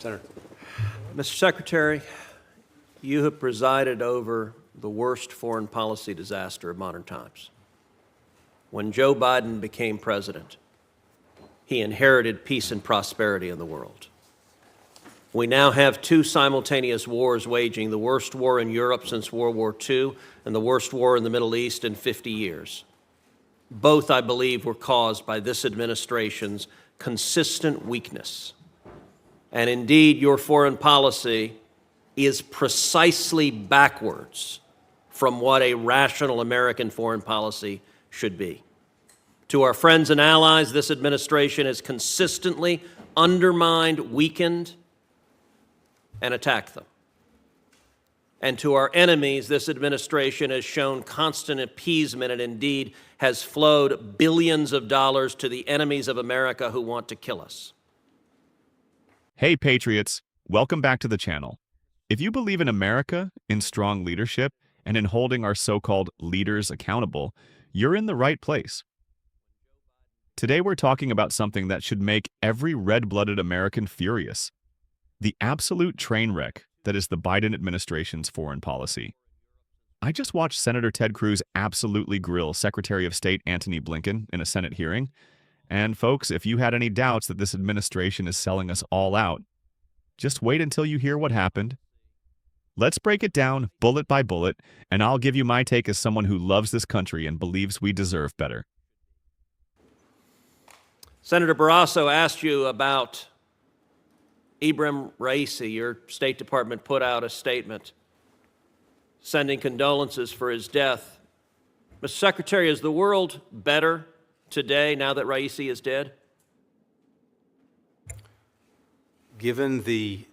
Senator. Mr. Secretary, you have presided over the worst foreign policy disaster of modern times. When Joe Biden became president, he inherited peace and prosperity in the world. We now have two simultaneous wars waging, the worst war in Europe since World War II and the worst war in the Middle East in 50 years. Both, I believe, were caused by this administration's consistent weakness. And indeed, your foreign policy is precisely backwards from what a rational American foreign policy should be. To our friends and allies, this administration has consistently undermined, weakened, and attacked them. And to our enemies, this administration has shown constant appeasement and indeed has flowed billions of dollars to the enemies of America who want to kill us. Hey, Patriots, welcome back to the channel. If you believe in America, in strong leadership, and in holding our so-called leaders accountable, you're in the right place. Today we're talking about something that should make every red-blooded American furious: the absolute train wreck that is the Biden administration's foreign policy. I just watched Senator Ted Cruz absolutely grill Secretary of State Antony Blinken in a Senate hearing. And folks, if you had any doubts that this administration is selling us all out, just wait until you hear what happened. Let's break it down bullet by bullet, and I'll give you my take as someone who loves this country and believes we deserve better. Senator Barrasso asked you about Ibrahim Raisi. Your State Department put out a statement sending condolences for his death. Mr. Secretary, is the world better today now that Raisi is dead? Given the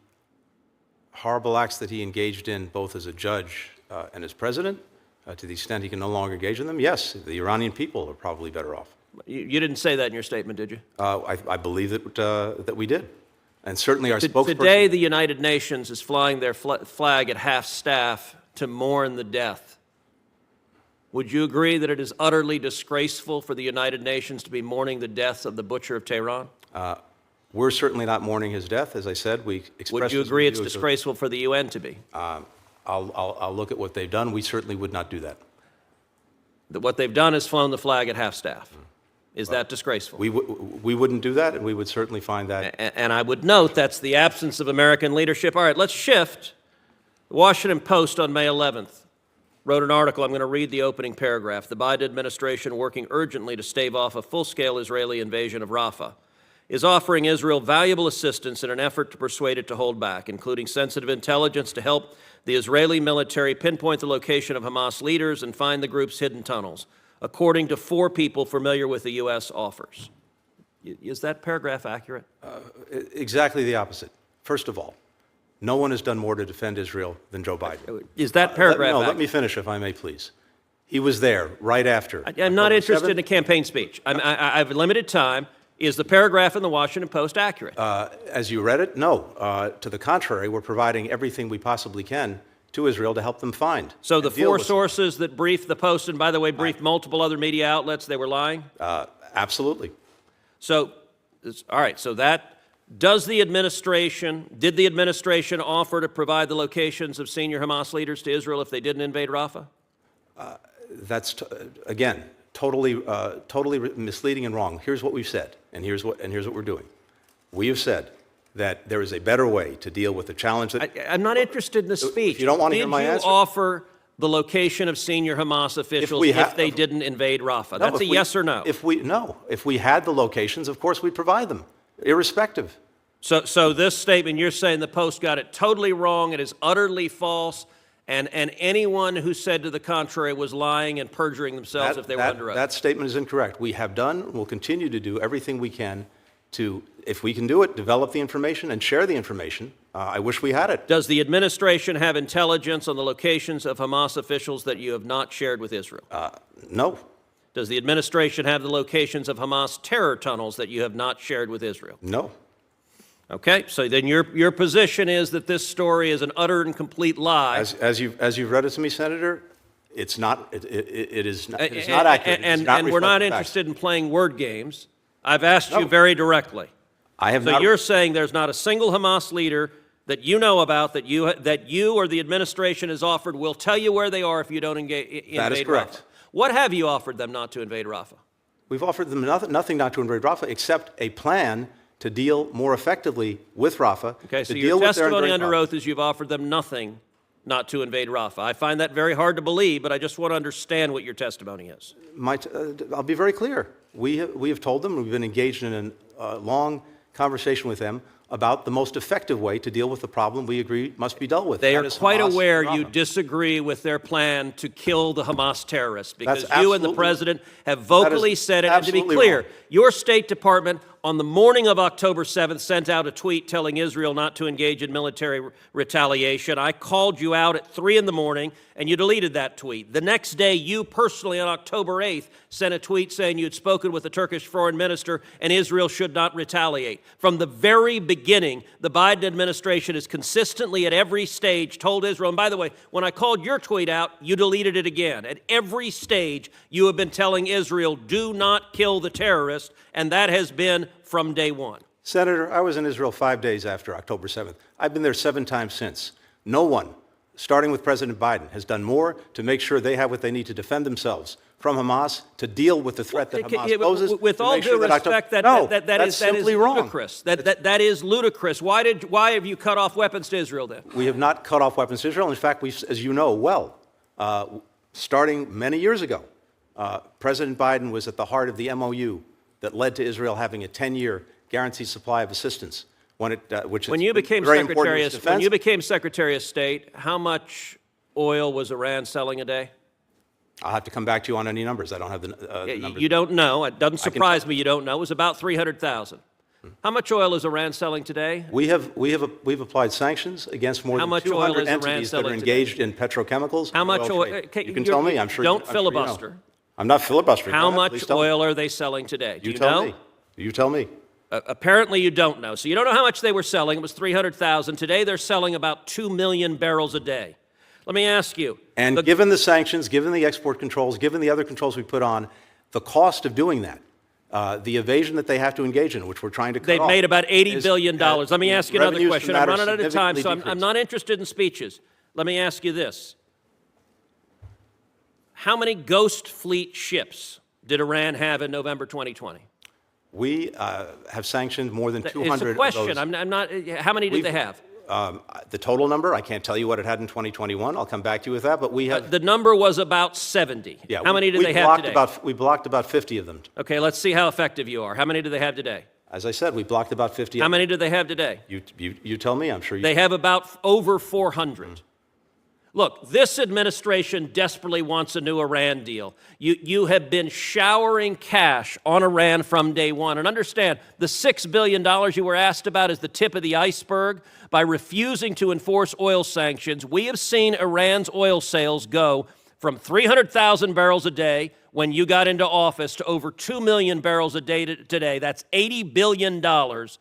horrible acts that he engaged in both as a judge and as president, to the extent he can no longer engage in them, yes, the Iranian people are probably better off. You didn't say that in your statement, did you? I believe that we did. And certainly our spokesperson... Today, the United Nations is flying their flag at half-staff to mourn the death. Would you agree that it is utterly disgraceful for the United Nations to be mourning the deaths of the butcher of Tehran? We're certainly not mourning his death. As I said, we expressed... Would you agree it's disgraceful for the UN to be? I'll look at what they've done. We certainly would not do that. What they've done is flown the flag at half-staff. Is that disgraceful? We wouldn't do that, and we would certainly find that... And I would note that's the absence of American leadership. All right, let's shift. The Washington Post on May 11th wrote an article. I'm going to read the opening paragraph. The Biden administration, working urgently to stave off a full-scale Israeli invasion of Rafah, is offering Israel valuable assistance in an effort to persuade it to hold back, including sensitive intelligence to help the Israeli military pinpoint the location of Hamas leaders and find the group's hidden tunnels, according to 4 people familiar with the U.S. offers. Is that paragraph accurate? Exactly the opposite. First of all, no one has done more to defend Israel than Joe Biden. Is that paragraph accurate? Let me finish, if I may, please. He was there right after. I'm not interested in a campaign speech. I have limited time. Is the paragraph in the Washington Post accurate? As you read it, no. To the contrary, we're providing everything we possibly can to Israel to help them find. So the 4 sources that briefed the Post, and by the way, briefed multiple other media outlets, they were lying? Absolutely. So, all right, so that, did the administration offer to provide the locations of senior Hamas leaders to Israel if they didn't invade Rafah? That's, again, totally misleading and wrong. Here's what we've said, and here's what we're doing. We have said that there is a better way to deal with the challenge that... I'm not interested in the speech. If you don't want to hear my answer... Did you offer the location of senior Hamas officials if they didn't invade Rafah? That's a yes or no. If we had the locations, of course we'd provide them, irrespective. So this statement, you're saying the Post got it totally wrong, it is utterly false, and anyone who said to the contrary was lying and perjuring themselves if they were under oath. That statement is incorrect. We have done and will continue to do everything we can to, if we can do it, develop the information and share the information. I wish we had it. Does the administration have intelligence on the locations of Hamas officials that you have not shared with Israel? No. Does the administration have the locations of Hamas terror tunnels that you have not shared with Israel? No. Okay, so then your position is that this story is an utter and complete lie. As you've read it to me, Senator, it's not. It is not accurate. And we're not interested in playing word games. I've asked you very directly. I have So not. you're saying there's not a single Hamas leader that you know about that you or the administration has offered will tell you where they are if you don't invade That is correct. Rafah. What have you offered them not to invade Rafah? We've offered them nothing not to invade Rafah except a plan to deal more effectively with Rafah. Okay, so to your deal with their testimony enduring under problems. oath is you've offered them nothing not to invade Rafah. I find that very hard to believe, but I just want to understand what your testimony is. I'll be very clear. We have told them, we've been engaged in a long conversation with them about the most effective way to deal with the problem we agree must be dealt with. They That are is quite Hamas aware and you Rafah. disagree with their plan to kill the Hamas terrorists because That's you and the absolutely- president have vocally said it. And to be absolutely clear, wrong. your State Department on the morning of October 7th sent out a tweet telling Israel not to engage in military retaliation. I called you out at 3 in the morning and you deleted that tweet. The next day, you personally on October 8th sent a tweet saying you had spoken with the Turkish foreign minister and Israel should not retaliate. From the very beginning, the Biden administration has consistently at every stage told Israel, and by the way, when I called your tweet out, you deleted it again. At every stage, you have been telling Israel, do not kill the terrorist, and that has been from day one. Senator, I was in Israel 5 days after October 7th. I've been there 7 times since. No one, starting with President Biden, has done more to make sure they have what they need to defend themselves from Hamas, to deal with the threat that Hamas poses. With to all make due sure that respect, No, that that's is simply wrong. ludicrous. That is ludicrous. Why have you cut off weapons to Israel then? We have not cut off weapons to Israel. In fact, as you know well, starting many years ago, President Biden was at the heart of the MOU that led to Israel having a 10-year guaranteed supply of assistance. When you became Secretary of State, how much oil was Iran selling a day? I'll have to come back to you on any numbers. I don't have the numbers. You don't know. It doesn't surprise me you don't know. It was about 300,000. How much oil is Iran selling today? We've applied sanctions against more How than much oil 200 is Iran entities that are selling engaged in petrochemicals. How much oil? You can tell me. I'm sure. Don't I'm sure you know. filibuster. I'm not filibustering. How Go ahead, please much tell me. oil are they selling today? Do you tell know? me. You tell me. Apparently you don't know. So you don't know how much they were selling. It was 300,000. Today they're selling about 2 million barrels a day. Let me ask you. And given the sanctions, given the export controls, given the other controls we put on, the cost of doing that, the evasion that they have to engage in, which we're trying to cut They've off, made about $80 billion. Let me ask you another revenues question. from I'm that are running out of time, so significantly I'm not interested in speeches. Let me ask you this. How many ghost fleet ships did Iran have in November 2020? We have sanctioned more than 200 It's a question. of those. I'm not. How many did they have? The total number, I can't tell you what it had in 2021. I'll come back to you with that, but we have... The number was about 70. yeah, How many did they have today? We blocked about 50 of them. Okay, let's see how effective you are. How many do they have today? As I said, we blocked about 50 How of them. many do they have today? You tell me, I'm sure you... They have about over 400. Look, this administration desperately wants a new Iran deal. You have been showering cash on Iran from day one. And understand, the $6 billion you were asked about is the tip of the iceberg. By refusing to enforce oil sanctions, we have seen Iran's oil sales go from 300,000 barrels a day when you got into office to over 2 million barrels a day today. That's $80 billion. 90%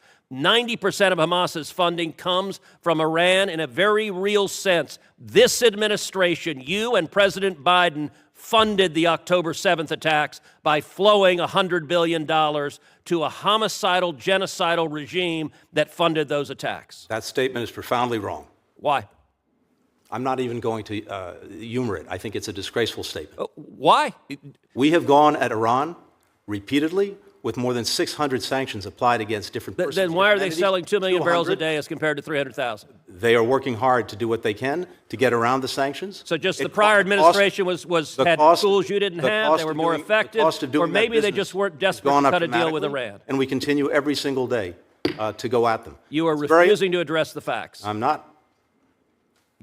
of Hamas's funding comes from Iran in a very real sense. This administration, you and President Biden, funded the October 7th attacks by flowing $100 billion to a homicidal, genocidal regime that funded those attacks. That statement is profoundly wrong. Why? I'm not even going to humor it. I think it's a disgraceful statement. Why? We have gone at Iran repeatedly with more than 600 sanctions applied against different persons. Then why are they entities, selling 2 million barrels a 200. day as compared to 300,000? They are working hard to do what they can to get around the sanctions. So just the It prior cost- administration the had cost- tools you didn't the have, cost they were of more doing- the effective, cost of or doing that maybe they business just weren't has desperate gone to up cut a deal with dramatically, Iran. And we continue every single day to go at them. You are It's very- refusing to address the facts. I'm not.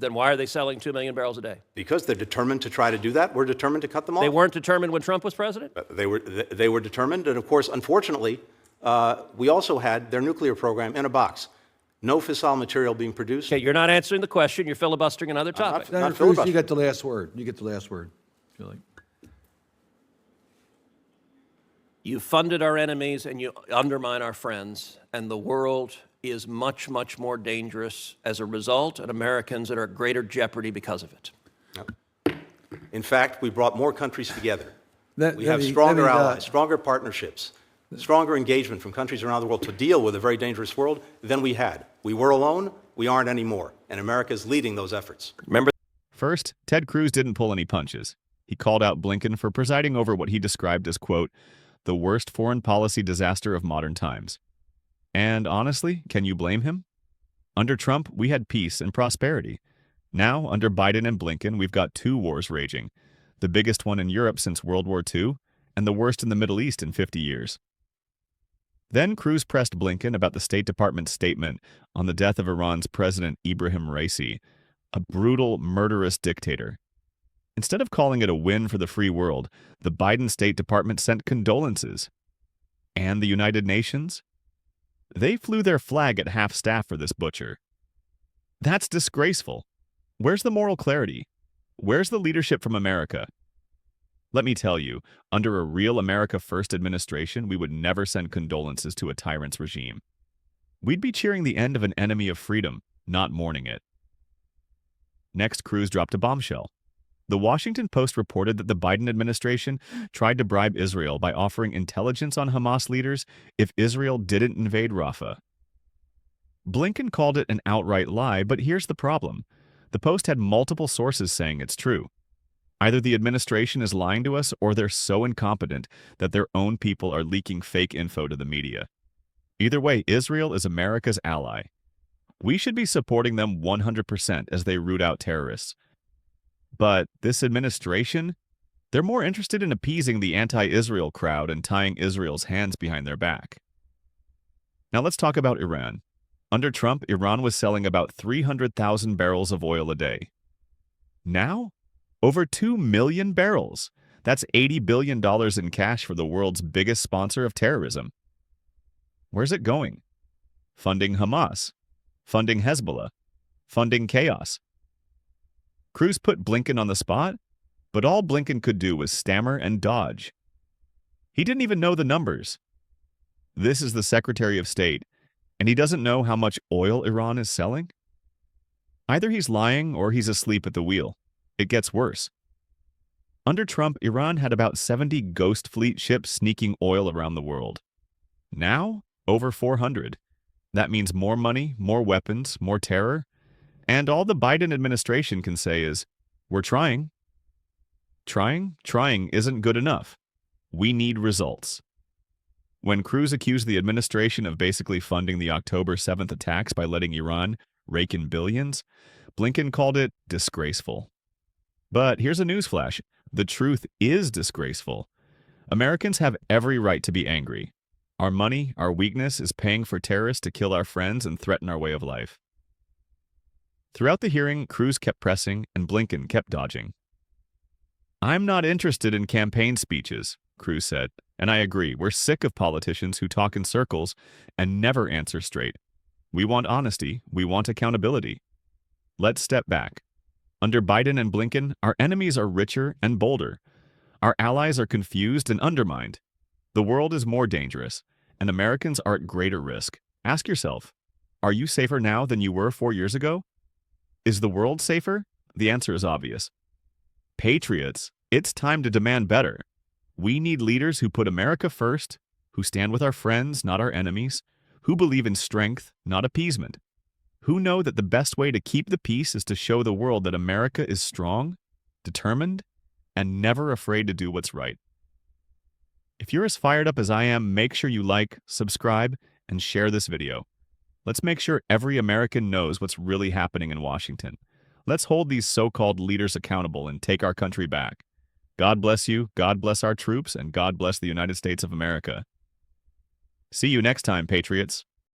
Then why are they selling 2 million barrels a day? Because they're determined to try to do that. We're determined to cut them off. They weren't determined when Trump was president? They were determined, and of course, unfortunately, we also had their nuclear program in a box. No fissile material being produced. Okay, you're not answering the question. You're filibustering another topic. not Senator Cruz, filibustering. you get the last word. You get the last word. If you like. You funded our enemies and you undermine our friends, and the world is much, much more dangerous as a result, and Americans are at greater jeopardy because of it. In fact, we brought more countries together. Let- We let have me- stronger let me, allies, stronger partnerships. stronger engagement from countries around the world to deal with a very dangerous world than we had. We were alone, we aren't anymore, and America is leading those efforts. Remember, First, Ted Cruz didn't pull any punches. He called out Blinken for presiding over what he described as, quote, the worst foreign policy disaster of modern times. And honestly, can you blame him? Under Trump, we had peace and prosperity. Now, under Biden and Blinken, we've got 2 wars raging, the biggest one in Europe since World War II, and the worst in the Middle East in 50 years. Then Cruz pressed Blinken about the State Department's statement on the death of Iran's President Ibrahim Raisi, a brutal, murderous dictator. Instead of calling it a win for the free world, the Biden State Department sent condolences. And the United Nations? They flew their flag at half-staff for this butcher. That's disgraceful. Where's the moral clarity? Where's the leadership from America? Let me tell you, under a real America First administration, we would never send condolences to a tyrant's regime. We'd be cheering the end of an enemy of freedom, not mourning it. Next, Cruz dropped a bombshell. The Washington Post reported that the Biden administration tried to bribe Israel by offering intelligence on Hamas leaders if Israel didn't invade Rafah. Blinken called it an outright lie, but here's the problem. The Post had multiple sources saying it's true. Either the administration is lying to us or they're so incompetent that their own people are leaking fake info to the media. Either way, Israel is America's ally. We should be supporting them 100% as they root out terrorists. But this administration, they're more interested in appeasing the anti-Israel crowd and tying Israel's hands behind their back. Now let's talk about Iran. Under Trump, Iran was selling about 300,000 barrels of oil a day. Now, over 2 million barrels. That's $80 billion in cash for the world's biggest sponsor of terrorism. Where's it going? Funding Hamas, funding Hezbollah, funding chaos. Cruz put Blinken on the spot, but all Blinken could do was stammer and dodge. He didn't even know the numbers. This is the Secretary of State, and he doesn't know how much oil Iran is selling? Either he's lying or he's asleep at the wheel. It gets worse. Under Trump, Iran had about 70 ghost fleet ships sneaking oil around the world. Now, over 400. That means more money, more weapons, more terror. And all the Biden administration can say is, we're trying. Trying isn't good enough. We need results. When Cruz accused the administration of basically funding the October 7th attacks by letting Iran rake in billions, Blinken called it disgraceful. But here's a newsflash. The truth is disgraceful. Americans have every right to be angry. Our money, our weakness, is paying for terrorists to kill our friends and threaten our way of life. Throughout the hearing, Cruz kept pressing and Blinken kept dodging. I'm not interested in campaign speeches, Cruz said, and I agree. We're sick of politicians who talk in circles and never answer straight. We want honesty. We want accountability. Let's step back. Under Biden and Blinken, our enemies are richer and bolder. Our allies are confused and undermined. The world is more dangerous, and Americans are at greater risk. Ask yourself, are you safer now than you were 4 years ago? Is the world safer? The answer is obvious. Patriots, it's time to demand better. We need leaders who put America first, who stand with our friends, not our enemies, who believe in strength, not appeasement, who know that the best way to keep the peace is to show the world that America is strong, determined, and never afraid to do what's right. If you're as fired up as I am, make sure you like, subscribe, and share this video. Let's make sure every American knows what's really happening in Washington. Let's hold these so-called leaders accountable and take our country back. God bless you, God bless our troops, and God bless the United States of America. See you next time, Patriots.